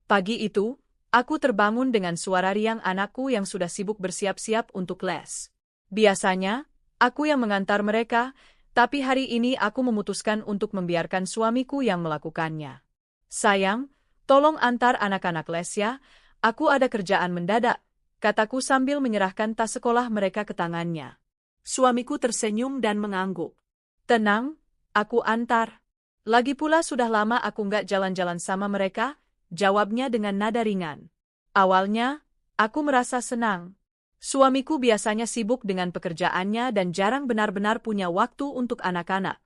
Pagi itu, aku terbangun dengan suara riang anakku yang sudah sibuk bersiap-siap untuk les. Biasanya, aku yang mengantar mereka, tapi hari ini aku memutuskan untuk membiarkan suamiku yang melakukannya. Sayang, tolong antar anak-anak les ya, aku ada kerjaan mendadak, kataku sambil menyerahkan tas sekolah mereka ke tangannya. Suamiku tersenyum dan mengangguk. Tenang, aku antar. Lagi pula sudah lama aku nggak jalan-jalan sama mereka, jawabnya dengan nada ringan. Awalnya, aku merasa senang. Suamiku biasanya sibuk dengan pekerjaannya dan jarang benar-benar punya waktu untuk anak-anak.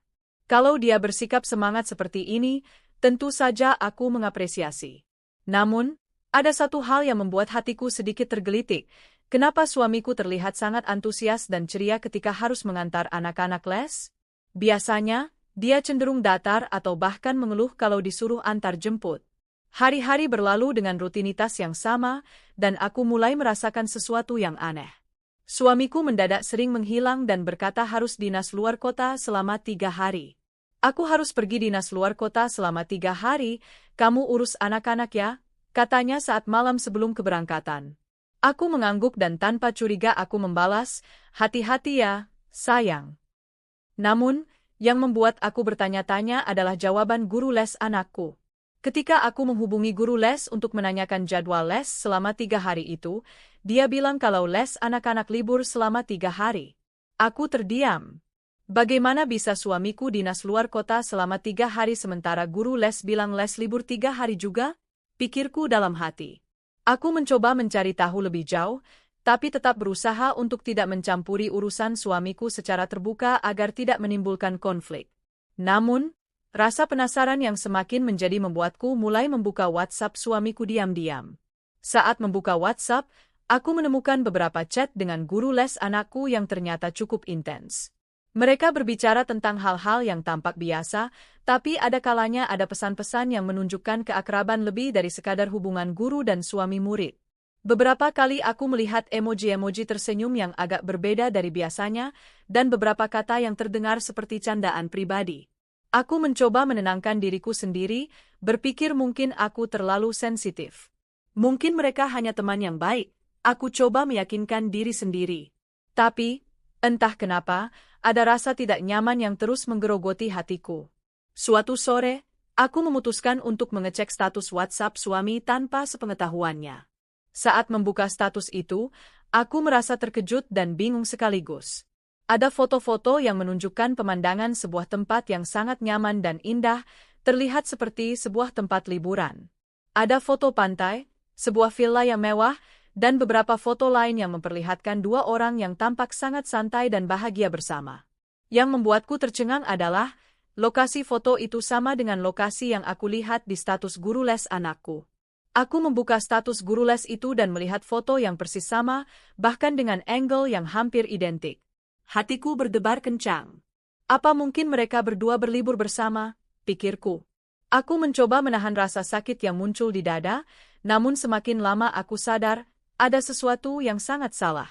Kalau dia bersikap semangat seperti ini, tentu saja aku mengapresiasi. Namun, ada satu hal yang membuat hatiku sedikit tergelitik. Kenapa suamiku terlihat sangat antusias dan ceria ketika harus mengantar anak-anak les? Biasanya, dia cenderung datar atau bahkan mengeluh kalau disuruh antar jemput. Hari-hari berlalu dengan rutinitas yang sama, dan aku mulai merasakan sesuatu yang aneh. Suamiku mendadak sering menghilang dan berkata harus dinas luar kota selama 3 hari. Aku harus pergi dinas luar kota selama 3 hari, kamu urus anak-anak ya, katanya saat malam sebelum keberangkatan. Aku mengangguk dan tanpa curiga aku membalas, hati-hati ya, sayang. Namun, yang membuat aku bertanya-tanya adalah jawaban guru les anakku. Ketika aku menghubungi guru les untuk menanyakan jadwal les selama 3 hari itu, dia bilang kalau les anak-anak libur selama 3 hari. Aku terdiam. Bagaimana bisa suamiku dinas luar kota selama 3 hari sementara guru les bilang les libur 3 hari juga? Pikirku dalam hati. Aku mencoba mencari tahu lebih jauh, tapi tetap berusaha untuk tidak mencampuri urusan suamiku secara terbuka agar tidak menimbulkan konflik. Namun, rasa penasaran yang semakin menjadi membuatku mulai membuka WhatsApp suamiku diam-diam. Saat membuka WhatsApp, aku menemukan beberapa chat dengan guru les anakku yang ternyata cukup intens. Mereka berbicara tentang hal-hal yang tampak biasa, tapi ada kalanya ada pesan-pesan yang menunjukkan keakraban lebih dari sekadar hubungan guru dan suami murid. Beberapa kali aku melihat emoji-emoji tersenyum yang agak berbeda dari biasanya, dan beberapa kata yang terdengar seperti candaan pribadi. Aku mencoba menenangkan diriku sendiri, berpikir mungkin aku terlalu sensitif. Mungkin mereka hanya teman yang baik, aku coba meyakinkan diri sendiri. Tapi, entah kenapa, ada rasa tidak nyaman yang terus menggerogoti hatiku. Suatu sore, aku memutuskan untuk mengecek status WhatsApp suami tanpa sepengetahuannya. Saat membuka status itu, aku merasa terkejut dan bingung sekaligus. Ada foto-foto yang menunjukkan pemandangan sebuah tempat yang sangat nyaman dan indah, terlihat seperti sebuah tempat liburan. Ada foto pantai, sebuah villa yang mewah, dan beberapa foto lain yang memperlihatkan 2 orang yang tampak sangat santai dan bahagia bersama. Yang membuatku tercengang adalah, lokasi foto itu sama dengan lokasi yang aku lihat di status guru les anakku. Aku membuka status guru les itu dan melihat foto yang persis sama, bahkan dengan angle yang hampir identik. Hatiku berdebar kencang. Apa mungkin mereka berdua berlibur bersama? Pikirku. Aku mencoba menahan rasa sakit yang muncul di dada, namun semakin lama aku sadar, ada sesuatu yang sangat salah.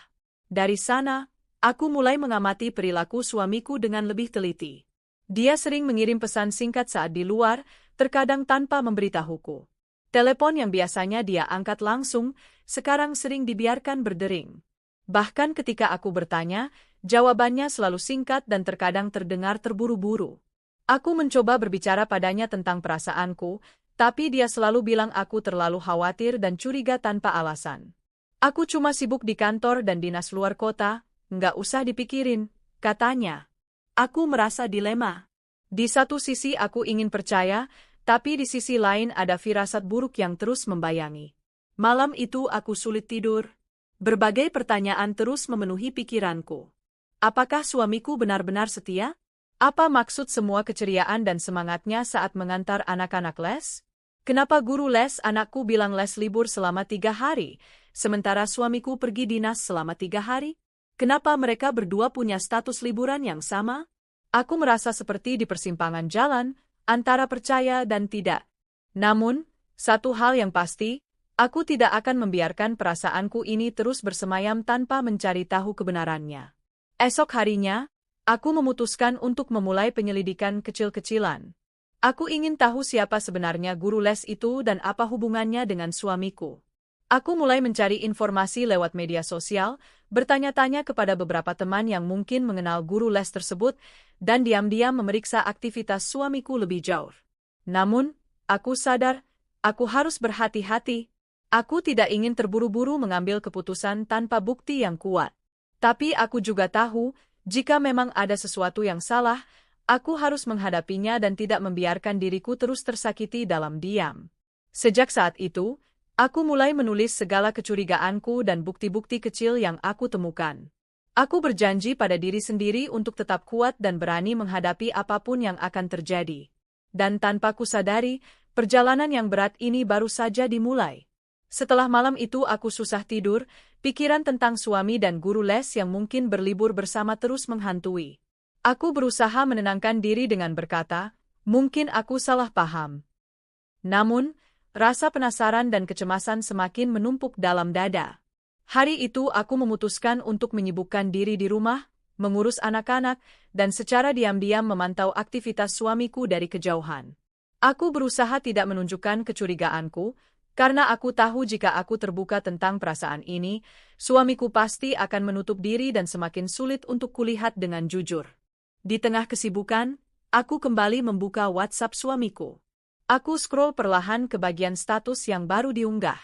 Dari sana, aku mulai mengamati perilaku suamiku dengan lebih teliti. Dia sering mengirim pesan singkat saat di luar, terkadang tanpa memberitahuku. Telepon yang biasanya dia angkat langsung, sekarang sering dibiarkan berdering. Bahkan ketika aku bertanya, jawabannya selalu singkat dan terkadang terdengar terburu-buru. Aku mencoba berbicara padanya tentang perasaanku, tapi dia selalu bilang aku terlalu khawatir dan curiga tanpa alasan. Aku cuma sibuk di kantor dan dinas luar kota, nggak usah dipikirin, katanya. Aku merasa dilema. Di satu sisi aku ingin percaya, tapi di sisi lain ada firasat buruk yang terus membayangi. Malam itu aku sulit tidur. Berbagai pertanyaan terus memenuhi pikiranku. Apakah suamiku benar-benar setia? Apa maksud semua keceriaan dan semangatnya saat mengantar anak-anak les? Kenapa guru les anakku bilang les libur selama 3 hari, sementara suamiku pergi dinas selama 3 hari? Kenapa mereka berdua punya status liburan yang sama? Aku merasa seperti di persimpangan jalan, antara percaya dan tidak. Namun, satu hal yang pasti, aku tidak akan membiarkan perasaanku ini terus bersemayam tanpa mencari tahu kebenarannya. Esok harinya, aku memutuskan untuk memulai penyelidikan kecil-kecilan. Aku ingin tahu siapa sebenarnya guru les itu dan apa hubungannya dengan suamiku. Aku mulai mencari informasi lewat media sosial, bertanya-tanya kepada beberapa teman yang mungkin mengenal guru les tersebut, dan diam-diam memeriksa aktivitas suamiku lebih jauh. Namun, aku sadar, aku harus berhati-hati. Aku tidak ingin terburu-buru mengambil keputusan tanpa bukti yang kuat. Tapi aku juga tahu, jika memang ada sesuatu yang salah, aku harus menghadapinya dan tidak membiarkan diriku terus tersakiti dalam diam. Sejak saat itu, aku mulai menulis segala kecurigaanku dan bukti-bukti kecil yang aku temukan. Aku berjanji pada diri sendiri untuk tetap kuat dan berani menghadapi apapun yang akan terjadi. Dan tanpa kusadari, perjalanan yang berat ini baru saja dimulai. Setelah malam itu aku susah tidur, pikiran tentang suami dan guru les yang mungkin berlibur bersama terus menghantui. Aku berusaha menenangkan diri dengan berkata, mungkin aku salah paham. Namun, rasa penasaran dan kecemasan semakin menumpuk dalam dada. Hari itu aku memutuskan untuk menyibukkan diri di rumah, mengurus anak-anak, dan secara diam-diam memantau aktivitas suamiku dari kejauhan. Aku berusaha tidak menunjukkan kecurigaanku, karena aku tahu jika aku terbuka tentang perasaan ini, suamiku pasti akan menutup diri dan semakin sulit untuk kulihat dengan jujur. Di tengah kesibukan, aku kembali membuka WhatsApp suamiku. Aku scroll perlahan ke bagian status yang baru diunggah.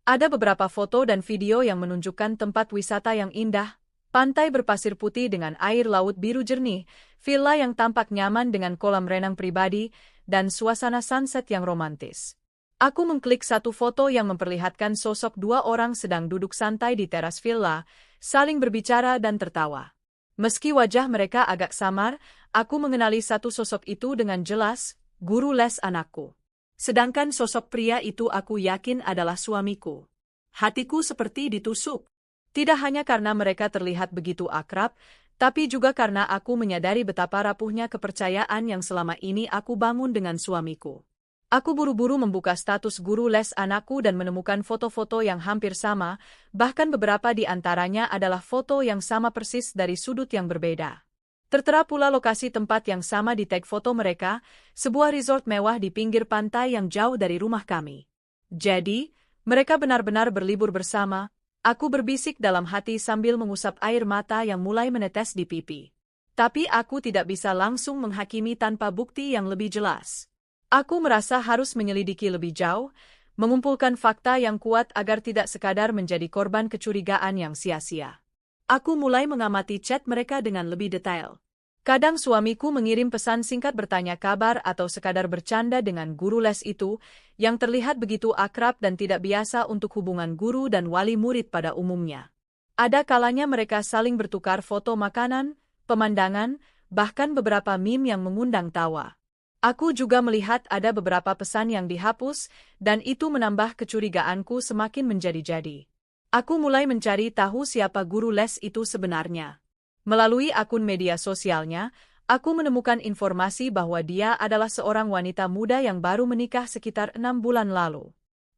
Ada beberapa foto dan video yang menunjukkan tempat wisata yang indah, pantai berpasir putih dengan air laut biru jernih, villa yang tampak nyaman dengan kolam renang pribadi, dan suasana sunset yang romantis. Aku mengklik satu foto yang memperlihatkan sosok dua orang sedang duduk santai di teras villa, saling berbicara dan tertawa. Meski wajah mereka agak samar, aku mengenali satu sosok itu dengan jelas, guru les anakku. Sedangkan sosok pria itu aku yakin adalah suamiku. Hatiku seperti ditusuk. Tidak hanya karena mereka terlihat begitu akrab, tapi juga karena aku menyadari betapa rapuhnya kepercayaan yang selama ini aku bangun dengan suamiku. Aku buru-buru membuka status guru les anakku dan menemukan foto-foto yang hampir sama, bahkan beberapa di antaranya adalah foto yang sama persis dari sudut yang berbeda. Tertera pula lokasi tempat yang sama di tag foto mereka, sebuah resort mewah di pinggir pantai yang jauh dari rumah kami. Jadi, mereka benar-benar berlibur bersama, aku berbisik dalam hati sambil mengusap air mata yang mulai menetes di pipi. Tapi aku tidak bisa langsung menghakimi tanpa bukti yang lebih jelas. Aku merasa harus menyelidiki lebih jauh, mengumpulkan fakta yang kuat agar tidak sekadar menjadi korban kecurigaan yang sia-sia. Aku mulai mengamati chat mereka dengan lebih detail. Kadang suamiku mengirim pesan singkat bertanya kabar atau sekadar bercanda dengan guru les itu, yang terlihat begitu akrab dan tidak biasa untuk hubungan guru dan wali murid pada umumnya. Ada kalanya mereka saling bertukar foto makanan, pemandangan, bahkan beberapa meme yang mengundang tawa. Aku juga melihat ada beberapa pesan yang dihapus, dan itu menambah kecurigaanku semakin menjadi-jadi. Aku mulai mencari tahu siapa guru les itu sebenarnya. Melalui akun media sosialnya, aku menemukan informasi bahwa dia adalah seorang wanita muda yang baru menikah sekitar 6 bulan lalu.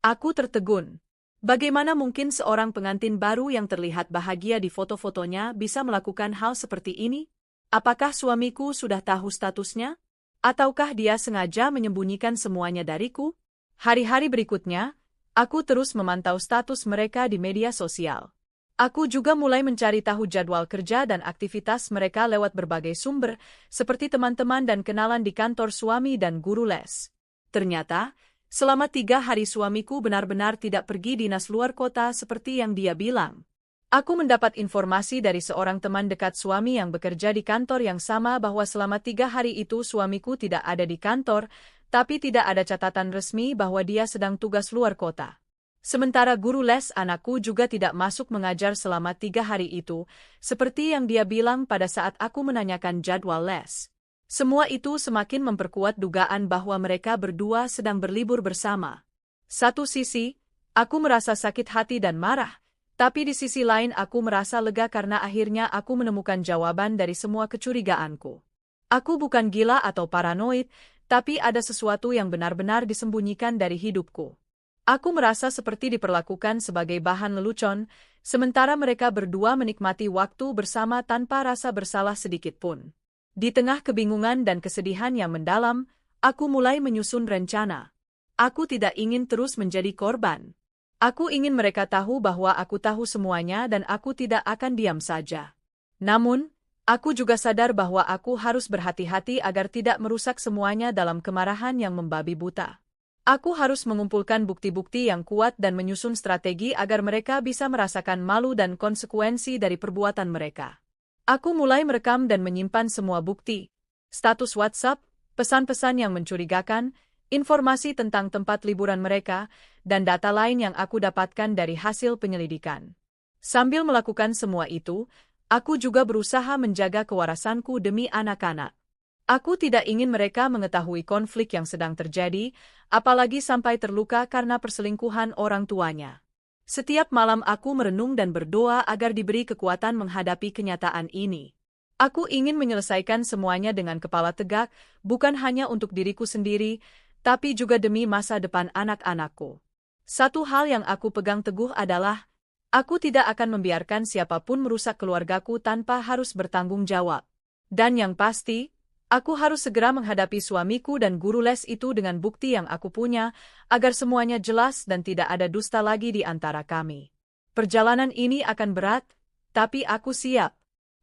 Aku tertegun. Bagaimana mungkin seorang pengantin baru yang terlihat bahagia di foto-fotonya bisa melakukan hal seperti ini? Apakah suamiku sudah tahu statusnya? Ataukah dia sengaja menyembunyikan semuanya dariku? Hari-hari berikutnya, aku terus memantau status mereka di media sosial. Aku juga mulai mencari tahu jadwal kerja dan aktivitas mereka lewat berbagai sumber, seperti teman-teman dan kenalan di kantor suami dan guru les. Ternyata, selama 3 hari suamiku benar-benar tidak pergi dinas luar kota seperti yang dia bilang. Aku mendapat informasi dari seorang teman dekat suami yang bekerja di kantor yang sama bahwa selama 3 hari itu suamiku tidak ada di kantor, tapi tidak ada catatan resmi bahwa dia sedang tugas luar kota. Sementara guru les anakku juga tidak masuk mengajar selama 3 hari itu, seperti yang dia bilang pada saat aku menanyakan jadwal les. Semua itu semakin memperkuat dugaan bahwa mereka berdua sedang berlibur bersama. Satu sisi, aku merasa sakit hati dan marah. Tapi di sisi lain aku merasa lega karena akhirnya aku menemukan jawaban dari semua kecurigaanku. Aku bukan gila atau paranoid, tapi ada sesuatu yang benar-benar disembunyikan dari hidupku. Aku merasa seperti diperlakukan sebagai bahan lelucon, sementara mereka berdua menikmati waktu bersama tanpa rasa bersalah sedikit pun. Di tengah kebingungan dan kesedihan yang mendalam, Aku mulai menyusun rencana. Aku tidak ingin terus menjadi korban. Aku ingin mereka tahu bahwa aku tahu semuanya dan aku tidak akan diam saja. Namun, aku juga sadar bahwa aku harus berhati-hati agar tidak merusak semuanya dalam kemarahan yang membabi buta. Aku harus mengumpulkan bukti-bukti yang kuat dan menyusun strategi agar mereka bisa merasakan malu dan konsekuensi dari perbuatan mereka. Aku mulai merekam dan menyimpan semua bukti, status WhatsApp, pesan-pesan yang mencurigakan, informasi tentang tempat liburan mereka, dan data lain yang aku dapatkan dari hasil penyelidikan. Sambil melakukan semua itu, aku juga berusaha menjaga kewarasanku demi anak-anak. Aku tidak ingin mereka mengetahui konflik yang sedang terjadi, apalagi sampai terluka karena perselingkuhan orang tuanya. Setiap malam aku merenung dan berdoa agar diberi kekuatan menghadapi kenyataan ini. Aku ingin menyelesaikan semuanya dengan kepala tegak, bukan hanya untuk diriku sendiri, tapi juga demi masa depan anak-anakku. Satu hal yang aku pegang teguh adalah, aku tidak akan membiarkan siapapun merusak keluargaku tanpa harus bertanggung jawab. Dan yang pasti, aku harus segera menghadapi suamiku dan guru les itu dengan bukti yang aku punya, agar semuanya jelas dan tidak ada dusta lagi di antara kami. Perjalanan ini akan berat, tapi aku siap.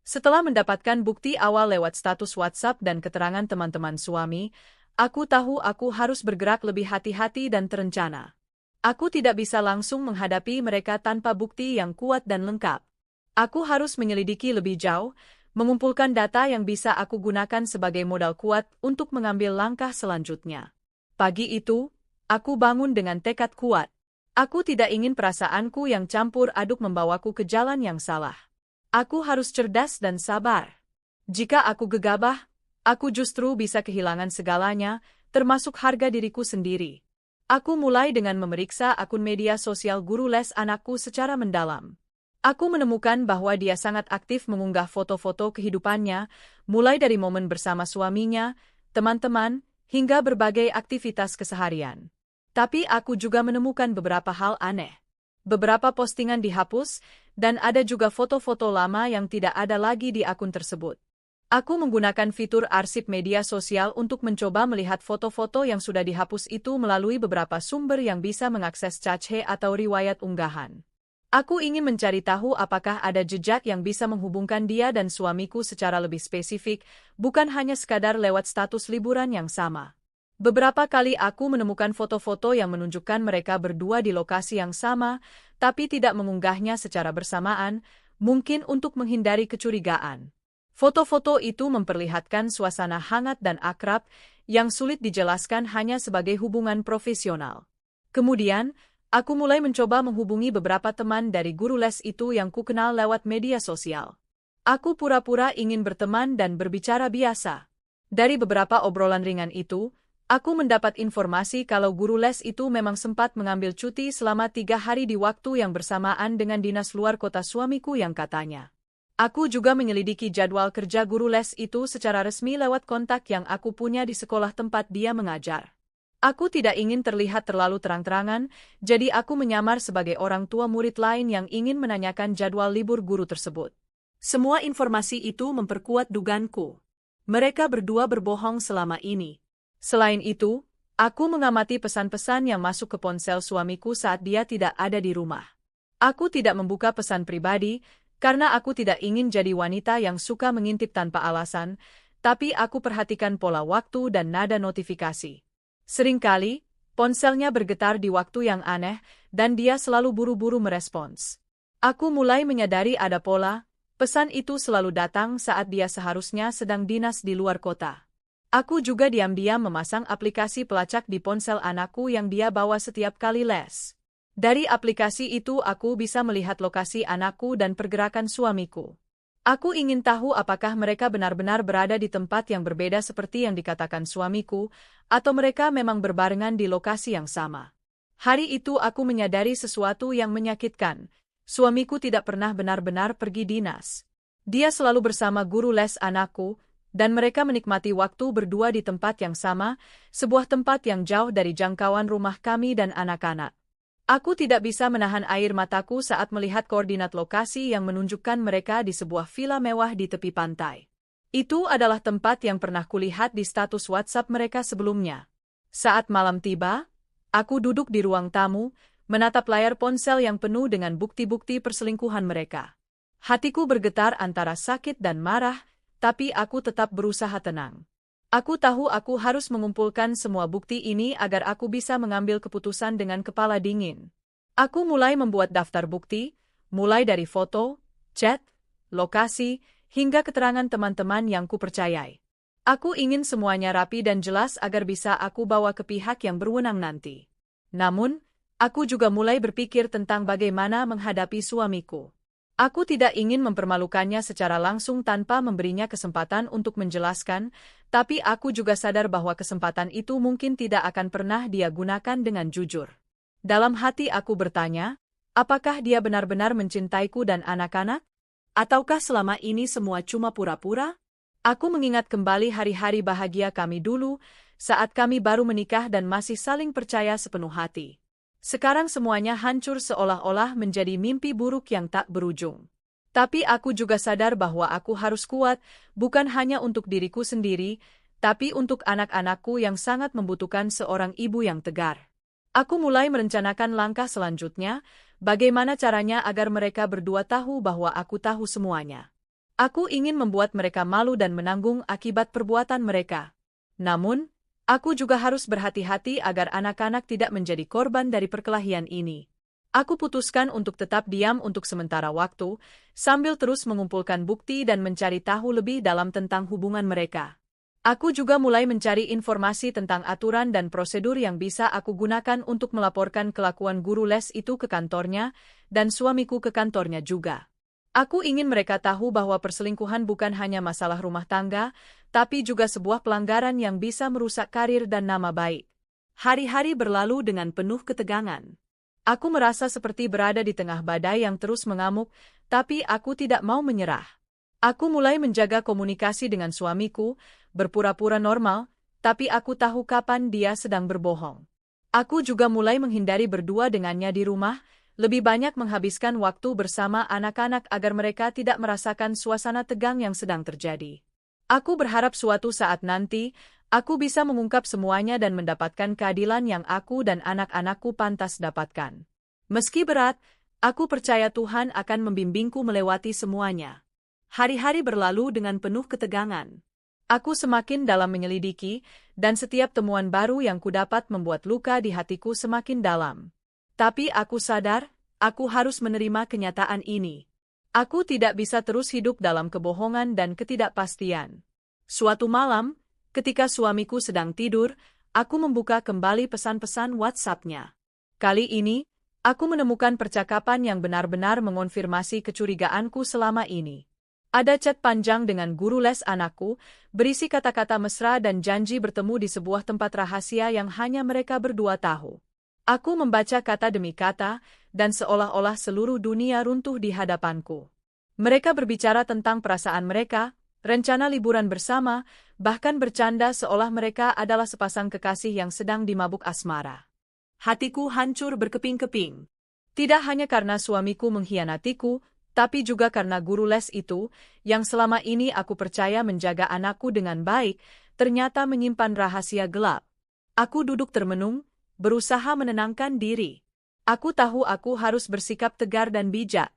Setelah mendapatkan bukti awal lewat status WhatsApp dan keterangan teman-teman suami, aku tahu aku harus bergerak lebih hati-hati dan terencana. Aku tidak bisa langsung menghadapi mereka tanpa bukti yang kuat dan lengkap. Aku harus menyelidiki lebih jauh, mengumpulkan data yang bisa aku gunakan sebagai modal kuat untuk mengambil langkah selanjutnya. Pagi itu, aku bangun dengan tekad kuat. Aku tidak ingin perasaanku yang campur aduk membawaku ke jalan yang salah. Aku harus cerdas dan sabar. Jika aku gegabah, aku justru bisa kehilangan segalanya, termasuk harga diriku sendiri. Aku mulai dengan memeriksa akun media sosial guru les anakku secara mendalam. Aku menemukan bahwa dia sangat aktif mengunggah foto-foto kehidupannya, mulai dari momen bersama suaminya, teman-teman, hingga berbagai aktivitas keseharian. Tapi aku juga menemukan beberapa hal aneh. Beberapa postingan dihapus, dan ada juga foto-foto lama yang tidak ada lagi di akun tersebut. Aku menggunakan fitur arsip media sosial untuk mencoba melihat foto-foto yang sudah dihapus itu melalui beberapa sumber yang bisa mengakses cache atau riwayat unggahan. Aku ingin mencari tahu apakah ada jejak yang bisa menghubungkan dia dan suamiku secara lebih spesifik, bukan hanya sekadar lewat status liburan yang sama. Beberapa kali aku menemukan foto-foto yang menunjukkan mereka berdua di lokasi yang sama, tapi tidak mengunggahnya secara bersamaan, mungkin untuk menghindari kecurigaan. Foto-foto itu memperlihatkan suasana hangat dan akrab, yang sulit dijelaskan hanya sebagai hubungan profesional. Kemudian, aku mulai mencoba menghubungi beberapa teman dari guru les itu yang kukenal lewat media sosial. Aku pura-pura ingin berteman dan berbicara biasa. Dari beberapa obrolan ringan itu, aku mendapat informasi kalau guru les itu memang sempat mengambil cuti selama 3 hari di waktu yang bersamaan dengan dinas luar kota suamiku yang katanya. Aku juga menyelidiki jadwal kerja guru les itu secara resmi lewat kontak yang aku punya di sekolah tempat dia mengajar. Aku tidak ingin terlihat terlalu terang-terangan, jadi aku menyamar sebagai orang tua murid lain yang ingin menanyakan jadwal libur guru tersebut. Semua informasi itu memperkuat dugaanku. Mereka berdua berbohong selama ini. Selain itu, aku mengamati pesan-pesan yang masuk ke ponsel suamiku saat dia tidak ada di rumah. Aku tidak membuka pesan pribadi, karena aku tidak ingin jadi wanita yang suka mengintip tanpa alasan, tapi aku perhatikan pola waktu dan nada notifikasi. Seringkali, ponselnya bergetar di waktu yang aneh, dan dia selalu buru-buru merespons. Aku mulai menyadari ada pola, pesan itu selalu datang saat dia seharusnya sedang dinas di luar kota. Aku juga diam-diam memasang aplikasi pelacak di ponsel anakku yang dia bawa setiap kali les. Dari aplikasi itu aku bisa melihat lokasi anakku dan pergerakan suamiku. Aku ingin tahu apakah mereka benar-benar berada di tempat yang berbeda seperti yang dikatakan suamiku, atau mereka memang berbarengan di lokasi yang sama. Hari itu aku menyadari sesuatu yang menyakitkan. Suamiku tidak pernah benar-benar pergi dinas. Dia selalu bersama guru les anakku, dan mereka menikmati waktu berdua di tempat yang sama, sebuah tempat yang jauh dari jangkauan rumah kami dan anak-anak. Aku tidak bisa menahan air mataku saat melihat koordinat lokasi yang menunjukkan mereka di sebuah villa mewah di tepi pantai. Itu adalah tempat yang pernah kulihat di status WhatsApp mereka sebelumnya. Saat malam tiba, aku duduk di ruang tamu, menatap layar ponsel yang penuh dengan bukti-bukti perselingkuhan mereka. Hatiku bergetar antara sakit dan marah, tapi aku tetap berusaha tenang. Aku tahu aku harus mengumpulkan semua bukti ini agar aku bisa mengambil keputusan dengan kepala dingin. Aku mulai membuat daftar bukti, mulai dari foto, chat, lokasi, hingga keterangan teman-teman yang kupercayai. Aku ingin semuanya rapi dan jelas agar bisa aku bawa ke pihak yang berwenang nanti. Namun, aku juga mulai berpikir tentang bagaimana menghadapi suamiku. Aku tidak ingin mempermalukannya secara langsung tanpa memberinya kesempatan untuk menjelaskan, tapi aku juga sadar bahwa kesempatan itu mungkin tidak akan pernah dia gunakan dengan jujur. Dalam hati aku bertanya, apakah dia benar-benar mencintaiku dan anak-anak? Ataukah selama ini semua cuma pura-pura? Aku mengingat kembali hari-hari bahagia kami dulu, saat kami baru menikah dan masih saling percaya sepenuh hati. Sekarang semuanya hancur seolah-olah menjadi mimpi buruk yang tak berujung. Tapi aku juga sadar bahwa aku harus kuat, bukan hanya untuk diriku sendiri, tapi untuk anak-anakku yang sangat membutuhkan seorang ibu yang tegar. Aku mulai merencanakan langkah selanjutnya, bagaimana caranya agar mereka berdua tahu bahwa aku tahu semuanya. Aku ingin membuat mereka malu dan menanggung akibat perbuatan mereka. Namun, aku juga harus berhati-hati agar anak-anak tidak menjadi korban dari perkelahian ini. Aku putuskan untuk tetap diam untuk sementara waktu, sambil terus mengumpulkan bukti dan mencari tahu lebih dalam tentang hubungan mereka. Aku juga mulai mencari informasi tentang aturan dan prosedur yang bisa aku gunakan untuk melaporkan kelakuan guru les itu ke kantornya, dan suamiku ke kantornya juga. Aku ingin mereka tahu bahwa perselingkuhan bukan hanya masalah rumah tangga, tapi juga sebuah pelanggaran yang bisa merusak karir dan nama baik. Hari-hari berlalu dengan penuh ketegangan. Aku merasa seperti berada di tengah badai yang terus mengamuk, tapi aku tidak mau menyerah. Aku mulai menjaga komunikasi dengan suamiku, berpura-pura normal, tapi aku tahu kapan dia sedang berbohong. Aku juga mulai menghindari berdua dengannya di rumah, lebih banyak menghabiskan waktu bersama anak-anak agar mereka tidak merasakan suasana tegang yang sedang terjadi. Aku berharap suatu saat nanti, aku bisa mengungkap semuanya dan mendapatkan keadilan yang aku dan anak-anakku pantas dapatkan. Meski berat, aku percaya Tuhan akan membimbingku melewati semuanya. Hari-hari berlalu dengan penuh ketegangan. Aku semakin dalam menyelidiki, dan setiap temuan baru yang kudapat membuat luka di hatiku semakin dalam. Tapi aku sadar, aku harus menerima kenyataan ini. Aku tidak bisa terus hidup dalam kebohongan dan ketidakpastian. Suatu malam, ketika suamiku sedang tidur, aku membuka kembali pesan-pesan WhatsApp-nya. Kali ini, aku menemukan percakapan yang benar-benar mengonfirmasi kecurigaanku selama ini. Ada chat panjang dengan guru les anakku, berisi kata-kata mesra dan janji bertemu di sebuah tempat rahasia yang hanya mereka berdua tahu. Aku membaca kata demi kata, dan seolah-olah seluruh dunia runtuh di hadapanku. Mereka berbicara tentang perasaan mereka, rencana liburan bersama, bahkan bercanda seolah mereka adalah sepasang kekasih yang sedang dimabuk asmara. Hatiku hancur berkeping-keping. Tidak hanya karena suamiku mengkhianatiku, tapi juga karena guru les itu, yang selama ini aku percaya menjaga anakku dengan baik, ternyata menyimpan rahasia gelap. Aku duduk termenung, berusaha menenangkan diri. Aku tahu aku harus bersikap tegar dan bijak.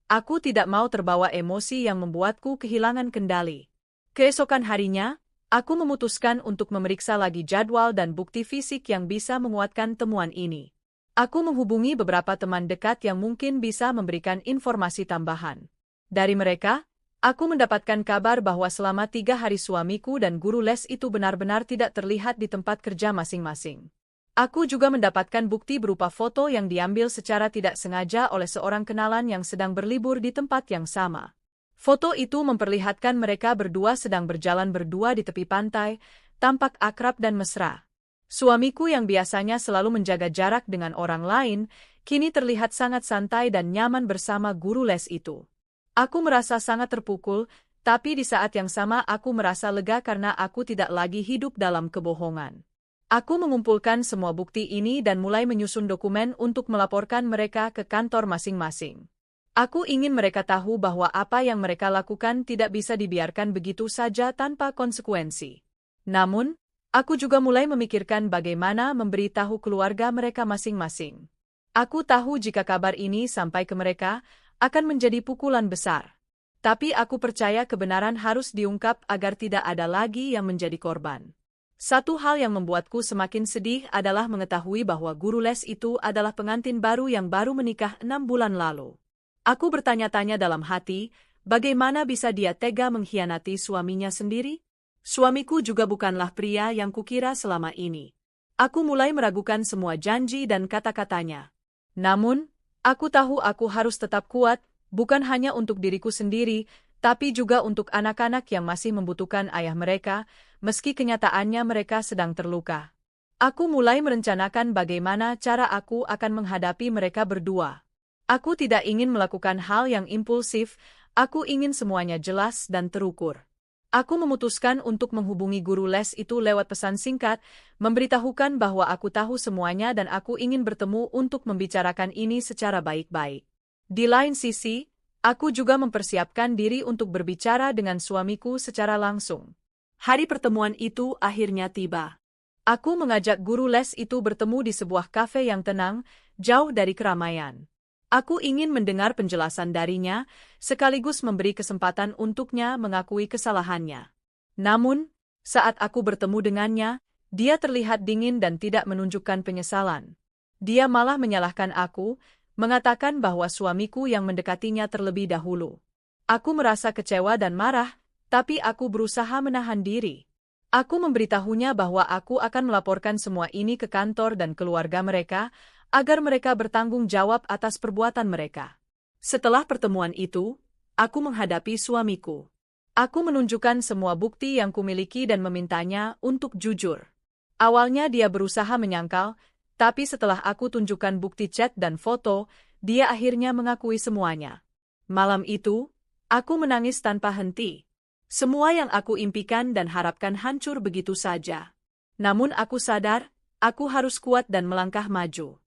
Aku tidak mau terbawa emosi yang membuatku kehilangan kendali. Keesokan harinya, aku memutuskan untuk memeriksa lagi jadwal dan bukti fisik yang bisa menguatkan temuan ini. Aku menghubungi beberapa teman dekat yang mungkin bisa memberikan informasi tambahan. Dari mereka, aku mendapatkan kabar bahwa selama 3 hari suamiku dan guru les itu benar-benar tidak terlihat di tempat kerja masing-masing. Aku juga mendapatkan bukti berupa foto yang diambil secara tidak sengaja oleh seorang kenalan yang sedang berlibur di tempat yang sama. Foto itu memperlihatkan mereka berdua sedang berjalan berdua di tepi pantai, tampak akrab dan mesra. Suamiku yang biasanya selalu menjaga jarak dengan orang lain, kini terlihat sangat santai dan nyaman bersama guru les itu. Aku merasa sangat terpukul, tapi di saat yang sama aku merasa lega karena aku tidak lagi hidup dalam kebohongan. Aku mengumpulkan semua bukti ini dan mulai menyusun dokumen untuk melaporkan mereka ke kantor masing-masing. Aku ingin mereka tahu bahwa apa yang mereka lakukan tidak bisa dibiarkan begitu saja tanpa konsekuensi. Namun, aku juga mulai memikirkan bagaimana memberitahu keluarga mereka masing-masing. Aku tahu jika kabar ini sampai ke mereka, akan menjadi pukulan besar. Tapi aku percaya kebenaran harus diungkap agar tidak ada lagi yang menjadi korban. Satu hal yang membuatku semakin sedih adalah mengetahui bahwa guru les itu adalah pengantin baru yang baru menikah 6 bulan lalu. Aku bertanya-tanya dalam hati, bagaimana bisa dia tega mengkhianati suaminya sendiri? Suamiku juga bukanlah pria yang kukira selama ini. Aku mulai meragukan semua janji dan kata-katanya. Namun, aku tahu aku harus tetap kuat, bukan hanya untuk diriku sendiri, tapi juga untuk anak-anak yang masih membutuhkan ayah mereka, meski kenyataannya mereka sedang terluka. Aku mulai merencanakan bagaimana cara aku akan menghadapi mereka berdua. Aku tidak ingin melakukan hal yang impulsif, aku ingin semuanya jelas dan terukur. Aku memutuskan untuk menghubungi guru les itu lewat pesan singkat, memberitahukan bahwa aku tahu semuanya dan aku ingin bertemu untuk membicarakan ini secara baik-baik. Di lain sisi, aku juga mempersiapkan diri untuk berbicara dengan suamiku secara langsung. Hari pertemuan itu akhirnya tiba. Aku mengajak guru les itu bertemu di sebuah kafe yang tenang, jauh dari keramaian. Aku ingin mendengar penjelasan darinya, sekaligus memberi kesempatan untuknya mengakui kesalahannya. Namun, saat aku bertemu dengannya, dia terlihat dingin dan tidak menunjukkan penyesalan. Dia malah menyalahkan aku, mengatakan bahwa suamiku yang mendekatinya terlebih dahulu. Aku merasa kecewa dan marah, tapi aku berusaha menahan diri. Aku memberitahunya bahwa aku akan melaporkan semua ini ke kantor dan keluarga mereka, agar mereka bertanggung jawab atas perbuatan mereka. Setelah pertemuan itu, aku menghadapi suamiku. Aku menunjukkan semua bukti yang kumiliki dan memintanya untuk jujur. Awalnya dia berusaha menyangkal, tapi setelah aku tunjukkan bukti chat dan foto, dia akhirnya mengakui semuanya. Malam itu, aku menangis tanpa henti. Semua yang aku impikan dan harapkan hancur begitu saja. Namun aku sadar, aku harus kuat dan melangkah maju.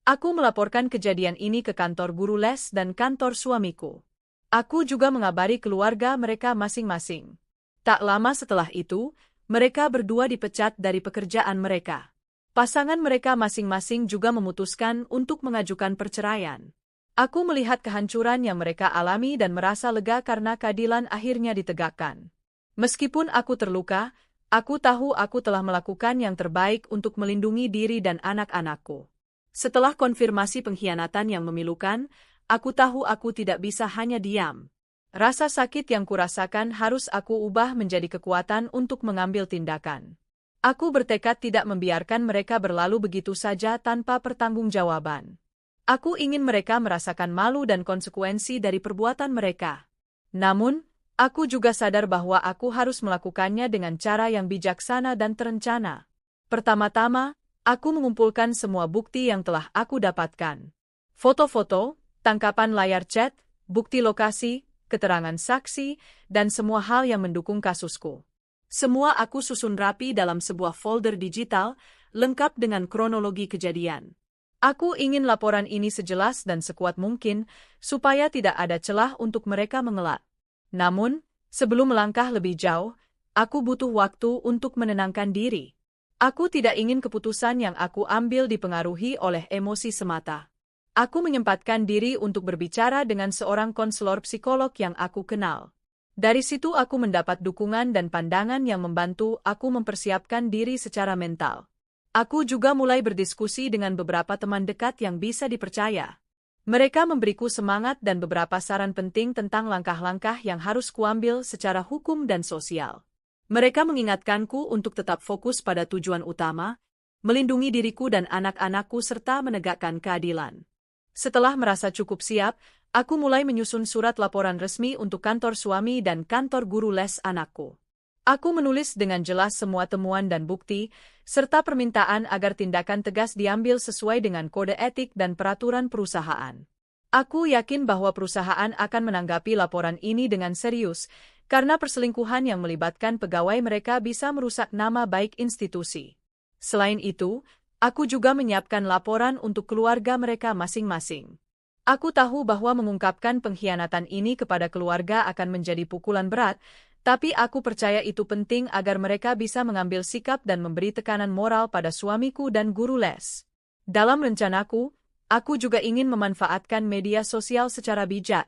Aku melaporkan kejadian ini ke kantor guru les dan kantor suamiku. Aku juga mengabari keluarga mereka masing-masing. Tak lama setelah itu, mereka berdua dipecat dari pekerjaan mereka. Pasangan mereka masing-masing juga memutuskan untuk mengajukan perceraian. Aku melihat kehancuran yang mereka alami dan merasa lega karena keadilan akhirnya ditegakkan. Meskipun aku terluka, aku tahu aku telah melakukan yang terbaik untuk melindungi diri dan anak-anakku. Setelah konfirmasi pengkhianatan yang memilukan, aku tahu aku tidak bisa hanya diam. Rasa sakit yang kurasakan harus aku ubah menjadi kekuatan untuk mengambil tindakan. Aku bertekad tidak membiarkan mereka berlalu begitu saja tanpa pertanggungjawaban. Aku ingin mereka merasakan malu dan konsekuensi dari perbuatan mereka. Namun, aku juga sadar bahwa aku harus melakukannya dengan cara yang bijaksana dan terencana. Pertama-tama, aku mengumpulkan semua bukti yang telah aku dapatkan. Foto-foto, tangkapan layar chat, bukti lokasi, keterangan saksi, dan semua hal yang mendukung kasusku. Semua aku susun rapi dalam sebuah folder digital, lengkap dengan kronologi kejadian. Aku ingin laporan ini sejelas dan sekuat mungkin, supaya tidak ada celah untuk mereka mengelak. Namun, sebelum melangkah lebih jauh, aku butuh waktu untuk menenangkan diri. Aku tidak ingin keputusan yang aku ambil dipengaruhi oleh emosi semata. Aku menyempatkan diri untuk berbicara dengan seorang konselor psikolog yang aku kenal. Dari situ aku mendapat dukungan dan pandangan yang membantu aku mempersiapkan diri secara mental. Aku juga mulai berdiskusi dengan beberapa teman dekat yang bisa dipercaya. Mereka memberiku semangat dan beberapa saran penting tentang langkah-langkah yang harus kuambil secara hukum dan sosial. Mereka mengingatkanku untuk tetap fokus pada tujuan utama, melindungi diriku dan anak-anakku serta menegakkan keadilan. Setelah merasa cukup siap, aku mulai menyusun surat laporan resmi untuk kantor suami dan kantor guru les anakku. Aku menulis dengan jelas semua temuan dan bukti, serta permintaan agar tindakan tegas diambil sesuai dengan kode etik dan peraturan perusahaan. Aku yakin bahwa perusahaan akan menanggapi laporan ini dengan serius, karena perselingkuhan yang melibatkan pegawai mereka bisa merusak nama baik institusi. Selain itu, aku juga menyiapkan laporan untuk keluarga mereka masing-masing. Aku tahu bahwa mengungkapkan pengkhianatan ini kepada keluarga akan menjadi pukulan berat, tapi aku percaya itu penting agar mereka bisa mengambil sikap dan memberi tekanan moral pada suamiku dan guru les. Dalam rencanaku, aku juga ingin memanfaatkan media sosial secara bijak.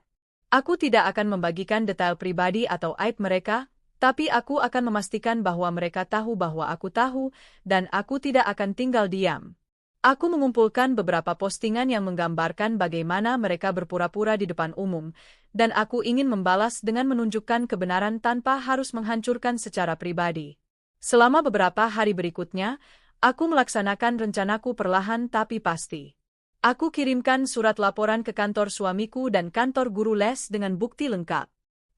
Aku tidak akan membagikan detail pribadi atau aib mereka, tapi aku akan memastikan bahwa mereka tahu bahwa aku tahu, dan aku tidak akan tinggal diam. Aku mengumpulkan beberapa postingan yang menggambarkan bagaimana mereka berpura-pura di depan umum, dan aku ingin membalas dengan menunjukkan kebenaran tanpa harus menghancurkan secara pribadi. Selama beberapa hari berikutnya, aku melaksanakan rencanaku perlahan tapi pasti. Aku kirimkan surat laporan ke kantor suamiku dan kantor guru les dengan bukti lengkap.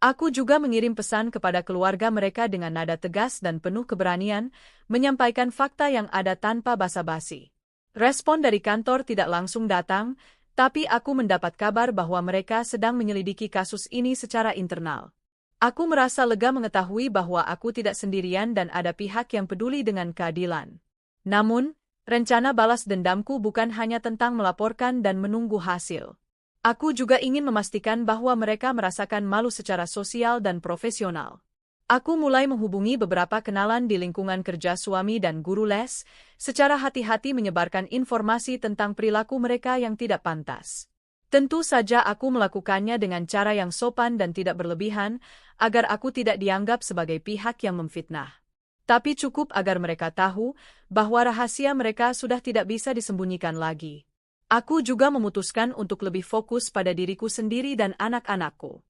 Aku juga mengirim pesan kepada keluarga mereka dengan nada tegas dan penuh keberanian, menyampaikan fakta yang ada tanpa basa-basi. Respon dari kantor tidak langsung datang, tapi aku mendapat kabar bahwa mereka sedang menyelidiki kasus ini secara internal. Aku merasa lega mengetahui bahwa aku tidak sendirian dan ada pihak yang peduli dengan keadilan. Namun, rencana balas dendamku bukan hanya tentang melaporkan dan menunggu hasil. Aku juga ingin memastikan bahwa mereka merasakan malu secara sosial dan profesional. Aku mulai menghubungi beberapa kenalan di lingkungan kerja suami dan guru les, secara hati-hati menyebarkan informasi tentang perilaku mereka yang tidak pantas. Tentu saja aku melakukannya dengan cara yang sopan dan tidak berlebihan, agar aku tidak dianggap sebagai pihak yang memfitnah. Tapi cukup agar mereka tahu bahwa rahasia mereka sudah tidak bisa disembunyikan lagi. Aku juga memutuskan untuk lebih fokus pada diriku sendiri dan anak-anakku.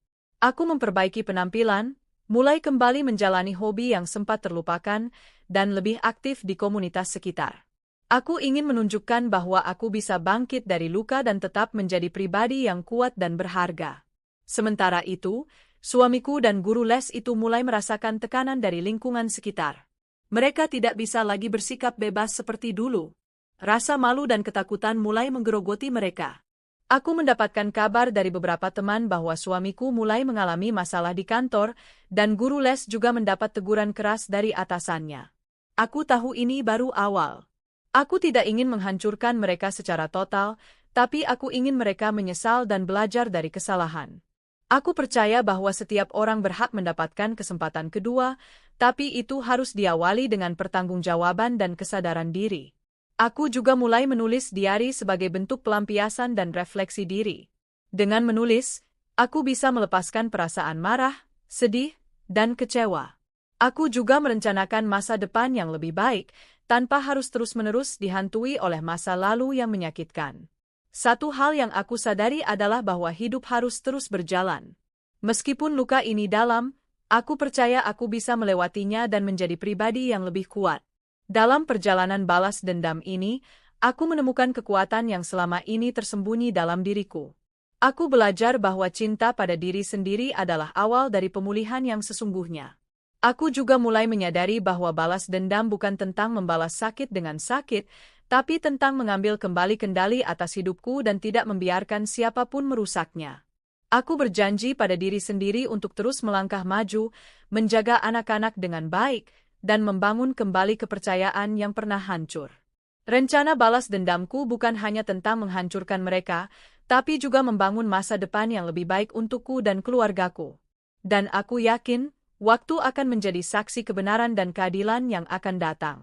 Aku memperbaiki penampilan, mulai kembali menjalani hobi yang sempat terlupakan, dan lebih aktif di komunitas sekitar. Aku ingin menunjukkan bahwa aku bisa bangkit dari luka dan tetap menjadi pribadi yang kuat dan berharga. Sementara itu, suamiku dan guru les itu mulai merasakan tekanan dari lingkungan sekitar. Mereka tidak bisa lagi bersikap bebas seperti dulu. Rasa malu dan ketakutan mulai menggerogoti mereka. Aku mendapatkan kabar dari beberapa teman bahwa suamiku mulai mengalami masalah di kantor, dan guru les juga mendapat teguran keras dari atasannya. Aku tahu ini baru awal. Aku tidak ingin menghancurkan mereka secara total, tapi aku ingin mereka menyesal dan belajar dari kesalahan. Aku percaya bahwa setiap orang berhak mendapatkan kesempatan kedua, tapi itu harus diawali dengan pertanggungjawaban dan kesadaran diri. Aku juga mulai menulis diari sebagai bentuk pelampiasan dan refleksi diri. Dengan menulis, aku bisa melepaskan perasaan marah, sedih, dan kecewa. Aku juga merencanakan masa depan yang lebih baik, tanpa harus terus-menerus dihantui oleh masa lalu yang menyakitkan. Satu hal yang aku sadari adalah bahwa hidup harus terus berjalan. Meskipun luka ini dalam, aku percaya aku bisa melewatinya dan menjadi pribadi yang lebih kuat. Dalam perjalanan balas dendam ini, aku menemukan kekuatan yang selama ini tersembunyi dalam diriku. Aku belajar bahwa cinta pada diri sendiri adalah awal dari pemulihan yang sesungguhnya. Aku juga mulai menyadari bahwa balas dendam bukan tentang membalas sakit dengan sakit, tapi tentang mengambil kembali kendali atas hidupku dan tidak membiarkan siapapun merusaknya. Aku berjanji pada diri sendiri untuk terus melangkah maju, menjaga anak-anak dengan baik, dan membangun kembali kepercayaan yang pernah hancur. Rencana balas dendamku bukan hanya tentang menghancurkan mereka, tapi juga membangun masa depan yang lebih baik untukku dan keluargaku. Dan aku yakin, waktu akan menjadi saksi kebenaran dan keadilan yang akan datang.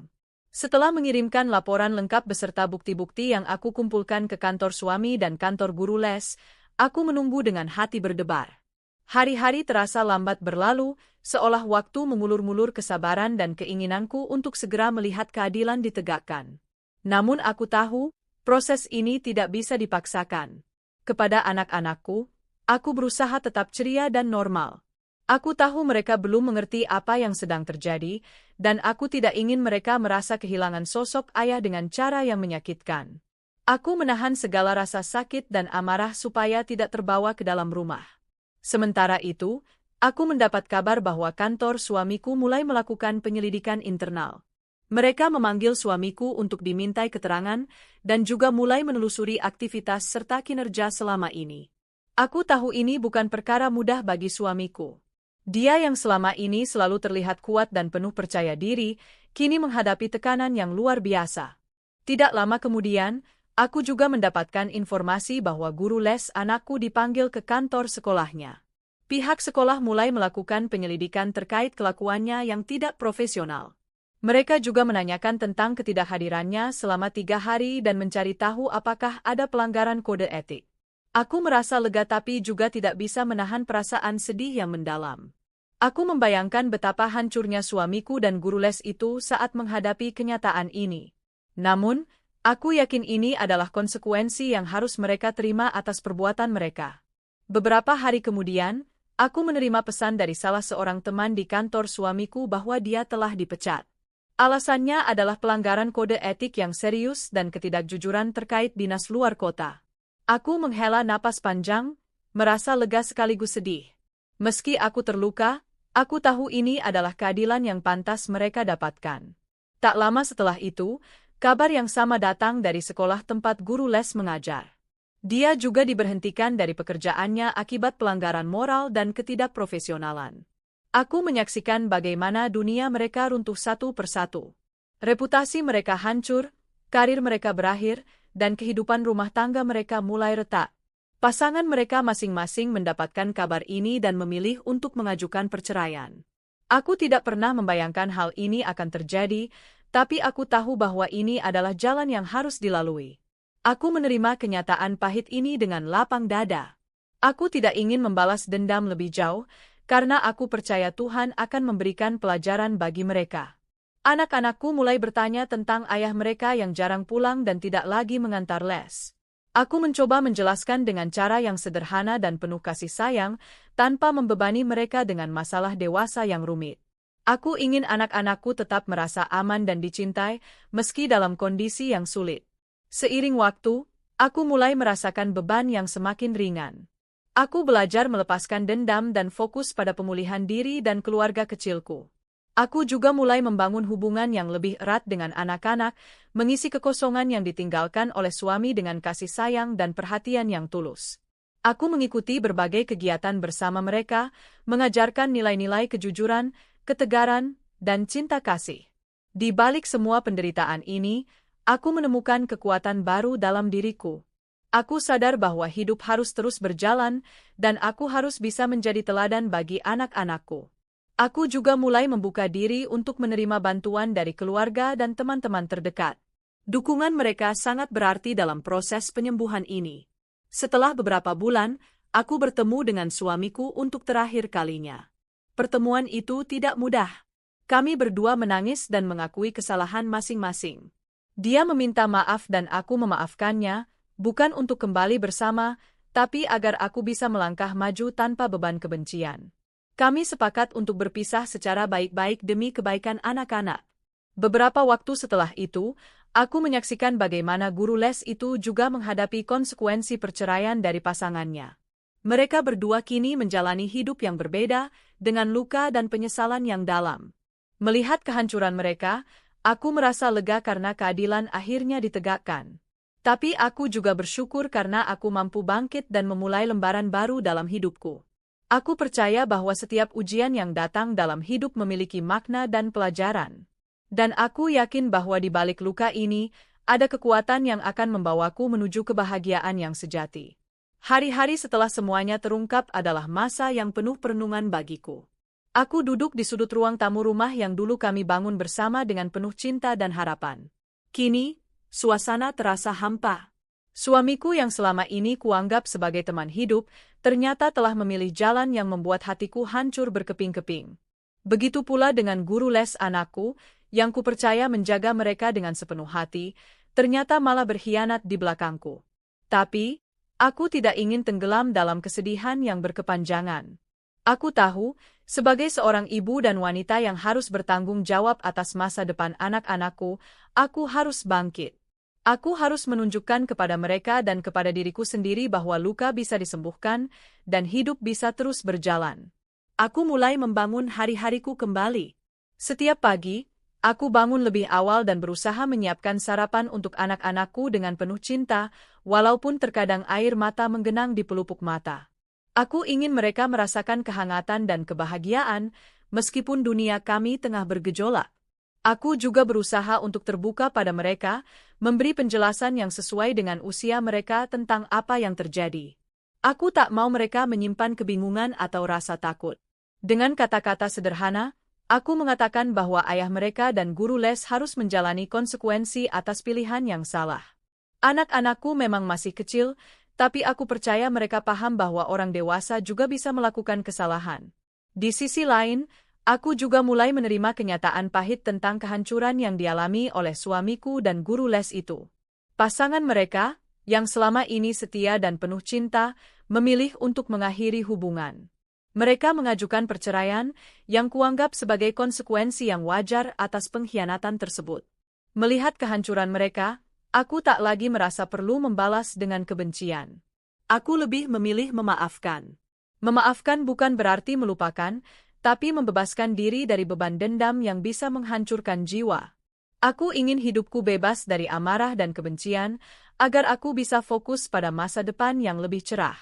Setelah mengirimkan laporan lengkap beserta bukti-bukti yang aku kumpulkan ke kantor suami dan kantor guru les, aku menunggu dengan hati berdebar. Hari-hari terasa lambat berlalu, seolah waktu mengulur-ngulur kesabaran dan keinginanku untuk segera melihat keadilan ditegakkan. Namun aku tahu, proses ini tidak bisa dipaksakan. Kepada anak-anakku, aku berusaha tetap ceria dan normal. Aku tahu mereka belum mengerti apa yang sedang terjadi, dan aku tidak ingin mereka merasa kehilangan sosok ayah dengan cara yang menyakitkan. Aku menahan segala rasa sakit dan amarah supaya tidak terbawa ke dalam rumah. Sementara itu, aku mendapat kabar bahwa kantor suamiku mulai melakukan penyelidikan internal. Mereka memanggil suamiku untuk dimintai keterangan dan juga mulai menelusuri aktivitas serta kinerja selama ini. Aku tahu ini bukan perkara mudah bagi suamiku. Dia yang selama ini selalu terlihat kuat dan penuh percaya diri, kini menghadapi tekanan yang luar biasa. Tidak lama kemudian, Aku juga mendapatkan informasi bahwa guru les anakku dipanggil ke kantor sekolahnya. Pihak sekolah mulai melakukan penyelidikan terkait kelakuannya yang tidak profesional. Mereka juga menanyakan tentang ketidakhadirannya selama 3 hari dan mencari tahu apakah ada pelanggaran kode etik. Aku merasa lega tapi juga tidak bisa menahan perasaan sedih yang mendalam. Aku membayangkan betapa hancurnya suamiku dan guru les itu saat menghadapi kenyataan ini. Namun, aku yakin ini adalah konsekuensi yang harus mereka terima atas perbuatan mereka. Beberapa hari kemudian, aku menerima pesan dari salah seorang teman di kantor suamiku bahwa dia telah dipecat. Alasannya adalah pelanggaran kode etik yang serius dan ketidakjujuran terkait dinas luar kota. Aku menghela napas panjang, merasa lega sekaligus sedih. Meski aku terluka, aku tahu ini adalah keadilan yang pantas mereka dapatkan. Tak lama setelah itu, kabar yang sama datang dari sekolah tempat guru les mengajar. Dia juga diberhentikan dari pekerjaannya akibat pelanggaran moral dan ketidakprofesionalan. Aku menyaksikan bagaimana dunia mereka runtuh satu persatu. Reputasi mereka hancur, karir mereka berakhir, dan kehidupan rumah tangga mereka mulai retak. Pasangan mereka masing-masing mendapatkan kabar ini dan memilih untuk mengajukan perceraian. Aku tidak pernah membayangkan hal ini akan terjadi, tapi aku tahu bahwa ini adalah jalan yang harus dilalui. Aku menerima kenyataan pahit ini dengan lapang dada. Aku tidak ingin membalas dendam lebih jauh, karena aku percaya Tuhan akan memberikan pelajaran bagi mereka. Anak-anakku mulai bertanya tentang ayah mereka yang jarang pulang dan tidak lagi mengantar les. Aku mencoba menjelaskan dengan cara yang sederhana dan penuh kasih sayang, tanpa membebani mereka dengan masalah dewasa yang rumit. Aku ingin anak-anakku tetap merasa aman dan dicintai, meski dalam kondisi yang sulit. Seiring waktu, aku mulai merasakan beban yang semakin ringan. Aku belajar melepaskan dendam dan fokus pada pemulihan diri dan keluarga kecilku. Aku juga mulai membangun hubungan yang lebih erat dengan anak-anak, mengisi kekosongan yang ditinggalkan oleh suami dengan kasih sayang dan perhatian yang tulus. Aku mengikuti berbagai kegiatan bersama mereka, mengajarkan nilai-nilai kejujuran, ketegaran, dan cinta kasih. Di balik semua penderitaan ini, aku menemukan kekuatan baru dalam diriku. Aku sadar bahwa hidup harus terus berjalan, dan aku harus bisa menjadi teladan bagi anak-anakku. Aku juga mulai membuka diri untuk menerima bantuan dari keluarga dan teman-teman terdekat. Dukungan mereka sangat berarti dalam proses penyembuhan ini. Setelah beberapa bulan, aku bertemu dengan suamiku untuk terakhir kalinya. Pertemuan itu tidak mudah. Kami berdua menangis dan mengakui kesalahan masing-masing. Dia meminta maaf dan aku memaafkannya, bukan untuk kembali bersama, tapi agar aku bisa melangkah maju tanpa beban kebencian. Kami sepakat untuk berpisah secara baik-baik demi kebaikan anak-anak. Beberapa waktu setelah itu, aku menyaksikan bagaimana guru les itu juga menghadapi konsekuensi perceraian dari pasangannya. Mereka berdua kini menjalani hidup yang berbeda, dengan luka dan penyesalan yang dalam. Melihat kehancuran mereka, aku merasa lega karena keadilan akhirnya ditegakkan. Tapi aku juga bersyukur karena aku mampu bangkit dan memulai lembaran baru dalam hidupku. Aku percaya bahwa setiap ujian yang datang dalam hidup memiliki makna dan pelajaran. Dan aku yakin bahwa di balik luka ini, ada kekuatan yang akan membawaku menuju kebahagiaan yang sejati. Hari-hari setelah semuanya terungkap adalah masa yang penuh perenungan bagiku. Aku duduk di sudut ruang tamu rumah yang dulu kami bangun bersama dengan penuh cinta dan harapan. Kini, suasana terasa hampa. Suamiku yang selama ini kuanggap sebagai teman hidup, ternyata telah memilih jalan yang membuat hatiku hancur berkeping-keping. Begitu pula dengan guru les anakku, yang kupercaya menjaga mereka dengan sepenuh hati, ternyata malah berkhianat di belakangku. Tapi, aku tidak ingin tenggelam dalam kesedihan yang berkepanjangan. Aku tahu, sebagai seorang ibu dan wanita yang harus bertanggung jawab atas masa depan anak-anakku, aku harus bangkit. Aku harus menunjukkan kepada mereka dan kepada diriku sendiri bahwa luka bisa disembuhkan dan hidup bisa terus berjalan. Aku mulai membangun hari-hariku kembali. Setiap pagi, aku bangun lebih awal dan berusaha menyiapkan sarapan untuk anak-anakku dengan penuh cinta, walaupun terkadang air mata menggenang di pelupuk mata. Aku ingin mereka merasakan kehangatan dan kebahagiaan, meskipun dunia kami tengah bergejolak. Aku juga berusaha untuk terbuka pada mereka, memberi penjelasan yang sesuai dengan usia mereka tentang apa yang terjadi. Aku tak mau mereka menyimpan kebingungan atau rasa takut. Dengan kata-kata sederhana, aku mengatakan bahwa ayah mereka dan guru les harus menjalani konsekuensi atas pilihan yang salah. Anak-anakku memang masih kecil, tapi aku percaya mereka paham bahwa orang dewasa juga bisa melakukan kesalahan. Di sisi lain, aku juga mulai menerima kenyataan pahit tentang kehancuran yang dialami oleh suamiku dan guru les itu. Pasangan mereka, yang selama ini setia dan penuh cinta, memilih untuk mengakhiri hubungan. Mereka mengajukan perceraian, yang kuanggap sebagai konsekuensi yang wajar atas pengkhianatan tersebut. Melihat kehancuran mereka, aku tak lagi merasa perlu membalas dengan kebencian. Aku lebih memilih memaafkan. Memaafkan bukan berarti melupakan, tapi membebaskan diri dari beban dendam yang bisa menghancurkan jiwa. Aku ingin hidupku bebas dari amarah dan kebencian, agar aku bisa fokus pada masa depan yang lebih cerah.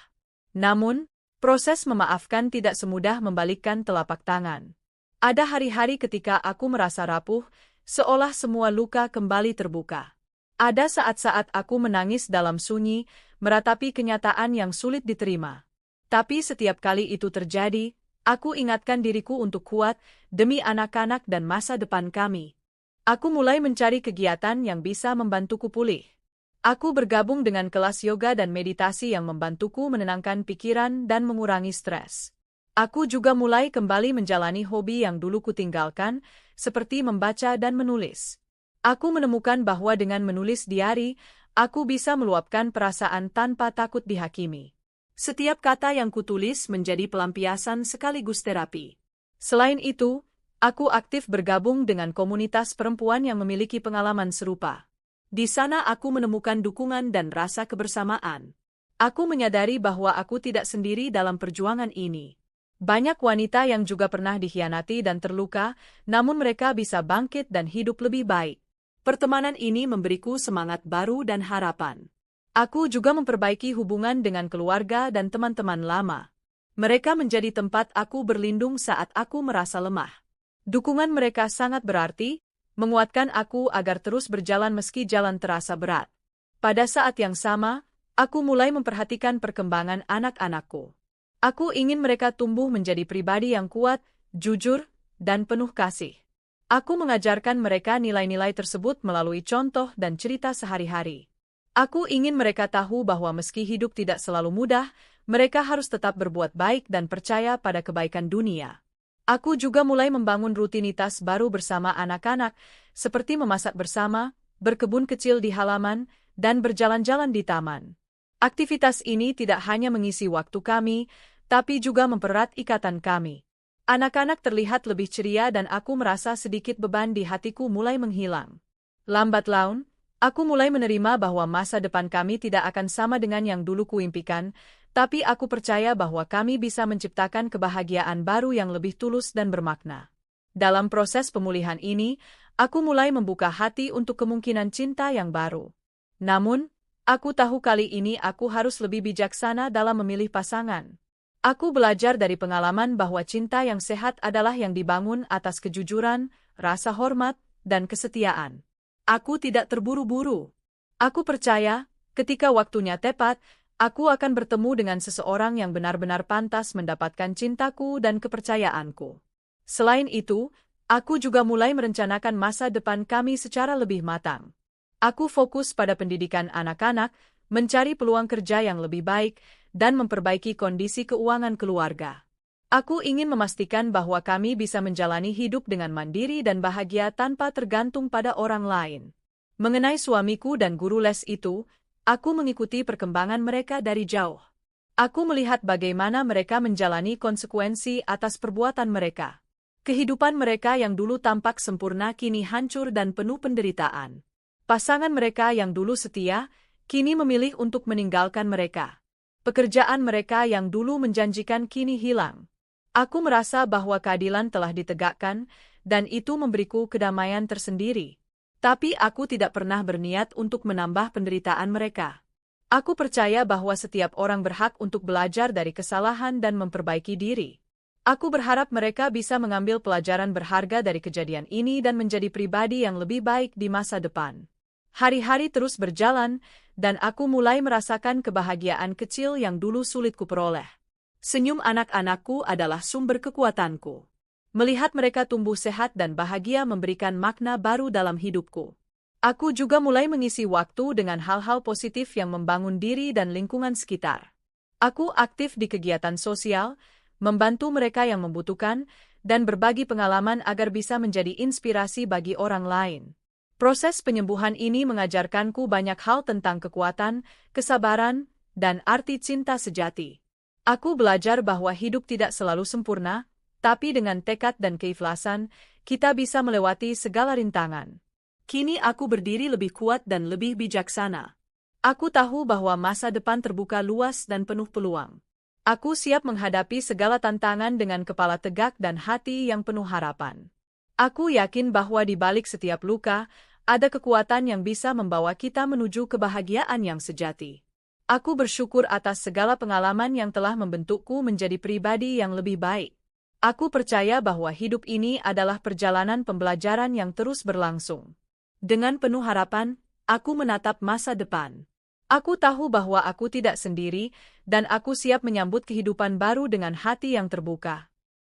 Namun, proses memaafkan tidak semudah membalikkan telapak tangan. Ada hari-hari ketika aku merasa rapuh, seolah semua luka kembali terbuka. Ada saat-saat aku menangis dalam sunyi, meratapi kenyataan yang sulit diterima. Tapi setiap kali itu terjadi, aku ingatkan diriku untuk kuat demi anak-anak dan masa depan kami. Aku mulai mencari kegiatan yang bisa membantuku pulih. Aku bergabung dengan kelas yoga dan meditasi yang membantuku menenangkan pikiran dan mengurangi stres. Aku juga mulai kembali menjalani hobi yang dulu kutinggalkan, seperti membaca dan menulis. Aku menemukan bahwa dengan menulis diari, aku bisa meluapkan perasaan tanpa takut dihakimi. Setiap kata yang kutulis menjadi pelampiasan sekaligus terapi. Selain itu, aku aktif bergabung dengan komunitas perempuan yang memiliki pengalaman serupa. Di sana aku menemukan dukungan dan rasa kebersamaan. Aku menyadari bahwa aku tidak sendiri dalam perjuangan ini. Banyak wanita yang juga pernah dikhianati dan terluka, namun mereka bisa bangkit dan hidup lebih baik. Pertemanan ini memberiku semangat baru dan harapan. Aku juga memperbaiki hubungan dengan keluarga dan teman-teman lama. Mereka menjadi tempat aku berlindung saat aku merasa lemah. Dukungan mereka sangat berarti, menguatkan aku agar terus berjalan meski jalan terasa berat. Pada saat yang sama, aku mulai memperhatikan perkembangan anak-anakku. Aku ingin mereka tumbuh menjadi pribadi yang kuat, jujur, dan penuh kasih. Aku mengajarkan mereka nilai-nilai tersebut melalui contoh dan cerita sehari-hari. Aku ingin mereka tahu bahwa meski hidup tidak selalu mudah, mereka harus tetap berbuat baik dan percaya pada kebaikan dunia. Aku juga mulai membangun rutinitas baru bersama anak-anak, seperti memasak bersama, berkebun kecil di halaman, dan berjalan-jalan di taman. Aktivitas ini tidak hanya mengisi waktu kami, tapi juga mempererat ikatan kami. Anak-anak terlihat lebih ceria dan aku merasa sedikit beban di hatiku mulai menghilang. Lambat laun, aku mulai menerima bahwa masa depan kami tidak akan sama dengan yang dulu kuimpikan, tapi aku percaya bahwa kami bisa menciptakan kebahagiaan baru yang lebih tulus dan bermakna. Dalam proses pemulihan ini, aku mulai membuka hati untuk kemungkinan cinta yang baru. Namun, aku tahu kali ini aku harus lebih bijaksana dalam memilih pasangan. Aku belajar dari pengalaman bahwa cinta yang sehat adalah yang dibangun atas kejujuran, rasa hormat, dan kesetiaan. Aku tidak terburu-buru. Aku percaya, ketika waktunya tepat, aku akan bertemu dengan seseorang yang benar-benar pantas mendapatkan cintaku dan kepercayaanku. Selain itu, aku juga mulai merencanakan masa depan kami secara lebih matang. Aku fokus pada pendidikan anak-anak, mencari peluang kerja yang lebih baik, dan memperbaiki kondisi keuangan keluarga. Aku ingin memastikan bahwa kami bisa menjalani hidup dengan mandiri dan bahagia tanpa tergantung pada orang lain. Mengenai suamiku dan guru les itu, aku mengikuti perkembangan mereka dari jauh. Aku melihat bagaimana mereka menjalani konsekuensi atas perbuatan mereka. Kehidupan mereka yang dulu tampak sempurna kini hancur dan penuh penderitaan. Pasangan mereka yang dulu setia, kini memilih untuk meninggalkan mereka. Pekerjaan mereka yang dulu menjanjikan kini hilang. Aku merasa bahwa keadilan telah ditegakkan, dan itu memberiku kedamaian tersendiri. Tapi aku tidak pernah berniat untuk menambah penderitaan mereka. Aku percaya bahwa setiap orang berhak untuk belajar dari kesalahan dan memperbaiki diri. Aku berharap mereka bisa mengambil pelajaran berharga dari kejadian ini dan menjadi pribadi yang lebih baik di masa depan. Hari-hari terus berjalan, dan aku mulai merasakan kebahagiaan kecil yang dulu sulit kuperoleh. Senyum anak-anakku adalah sumber kekuatanku. Melihat mereka tumbuh sehat dan bahagia memberikan makna baru dalam hidupku. Aku juga mulai mengisi waktu dengan hal-hal positif yang membangun diri dan lingkungan sekitar. Aku aktif di kegiatan sosial, membantu mereka yang membutuhkan, dan berbagi pengalaman agar bisa menjadi inspirasi bagi orang lain. Proses penyembuhan ini mengajarkanku banyak hal tentang kekuatan, kesabaran, dan arti cinta sejati. Aku belajar bahwa hidup tidak selalu sempurna, tapi dengan tekad dan keikhlasan, kita bisa melewati segala rintangan. Kini aku berdiri lebih kuat dan lebih bijaksana. Aku tahu bahwa masa depan terbuka luas dan penuh peluang. Aku siap menghadapi segala tantangan dengan kepala tegak dan hati yang penuh harapan. Aku yakin bahwa di balik setiap luka, ada kekuatan yang bisa membawa kita menuju kebahagiaan yang sejati. Aku bersyukur atas segala pengalaman yang telah membentukku menjadi pribadi yang lebih baik. Aku percaya bahwa hidup ini adalah perjalanan pembelajaran yang terus berlangsung. Dengan penuh harapan, aku menatap masa depan. Aku tahu bahwa aku tidak sendiri, dan aku siap menyambut kehidupan baru dengan hati yang terbuka.